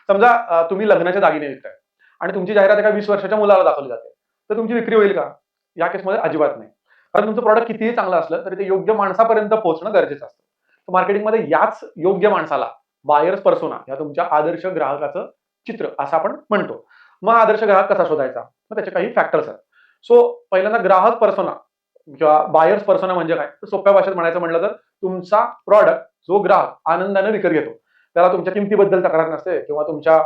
समजा तुम्ही लग्नाच्या दागिने विकताय आणि तुमची जाहिरात एका 20 वर्षाच्या मुलाला दाखवली जाते. तर तुमची विक्री होईल का? या केसमध्ये अजिबात नाही. कारण तुमचं प्रॉडक्ट कितीही चांगलं असलं तरी ते योग्य माणसापर्यंत पोहोचणं गरजेचं असतं. तर मार्केटिंगमध्ये याच योग्य माणसाला बायर्स पर्सोना या तुमच्या आदर्श ग्राहकाचं चित्र असं आपण म्हणतो. मग आदर्श ग्राहक कसा शोधायचा? मग त्याचे काही फॅक्टर्स आहेत. सो पहिल्यांदा ग्राहक पर्सोना किंवा बायर्स पर्सोना म्हणजे काय? तर सोप्या भाषेत म्हणायचं म्हटलं तर तुमचा प्रॉडक्ट जो ग्राहक आनंदाने विकत घेतो. त्याला तुमच्या किमतीबद्दल तक्रार नसते किंवा तुमच्या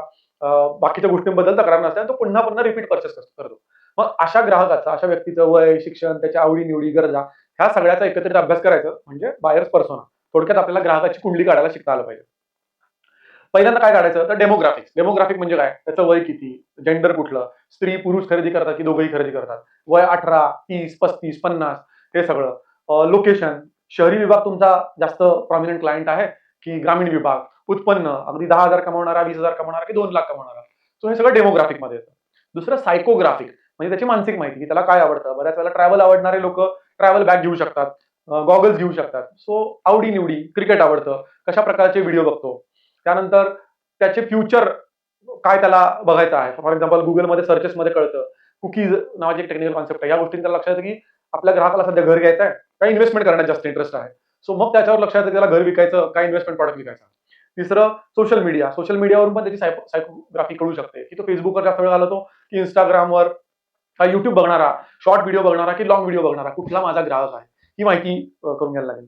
बाकीच्या गोष्टींबद्दल तक्रार नसते आणि तो पुन्हा-पुन्हा रिपीट पर्चेस करतो. मग अशा ग्राहकाचा, अशा व्यक्तीचं वय, शिक्षण, त्याच्या आवडी-निवडी, गरजा ह्या सगळ्याचा एकत्रित अभ्यास करायचा म्हणजे बायर्स पर्सोना. थोडक्यात आपल्याला ग्राहकाची कुंडली काढायला शिकता आलं पाहिजे. पहिल्यांदा काय काढायचं तर डेमोग्राफिक्स. डेमोग्राफिक म्हणजे काय? त्याचं वय किती? जेंडर कुठलं? स्त्री, पुरुष खरेदी करतात की दोघंही खरेदी करतात? वय 18, 30, 35, 50 हे सगळं. लोकेशन, शहरी विभाग तुमचा जास्त प्रॉमिनंट क्लायंट आहे की ग्रामीण विभाग? उत्पन्न अगदी 10,000 कमावणारा, 20,000 कमावणारा की 2,00,000 कमावणारा? सो हे सगळं डेमोग्राफिकमध्ये येतं. दुसरं सायकोग्राफिक म्हणजे त्याची मानसिक माहिती की त्याला काय आवडतं. बऱ्याच वेळेला ट्रॅव्हल आवडणारे लोकं ट्रॅव्हल बॅग घेऊ शकतात. गॉगल्स घेऊ शकतात. सो आवडी-निवडी, क्रिकेट आवडतं, कशा प्रकारचे व्हिडिओ बघतो. त्यानंतर त्याचे फ्युचर काय त्याला बघायचं आहे. फॉर एक्झाम्पल Googleमध्ये सर्चेसमध्ये कळतं. कुकीज नावाची एक टेक्निकल कॉन्सेप्ट आहे. या गोष्टींनी त्याला लक्षात येतं की आपल्या ग्राहकाला सध्या घर घ्यायचं आहे, का इन्व्हेस्टमेंट करण्यात जास्त इंटरेस्ट आहे. सो मग त्याच्यावर लक्षात येतं त्याला घर विकायचं, का इन्व्हेस्टमेंट प्रॉडक्ट विकायचा. तिसरं सोशल मीडिया. सोशल मीडियावरून पण त्याची सायकोग्राफी कळू शकते, की तो Facebookवर जास्त वेळ घालवतो, की Instagramवर का YouTube बघणारा, शॉर्ट व्हिडिओ बघणारा, की लाँग व्हिडिओ बघणारा, कुठला माझा ग्राहक आहे. ही माहिती करून घ्यायला लागेल.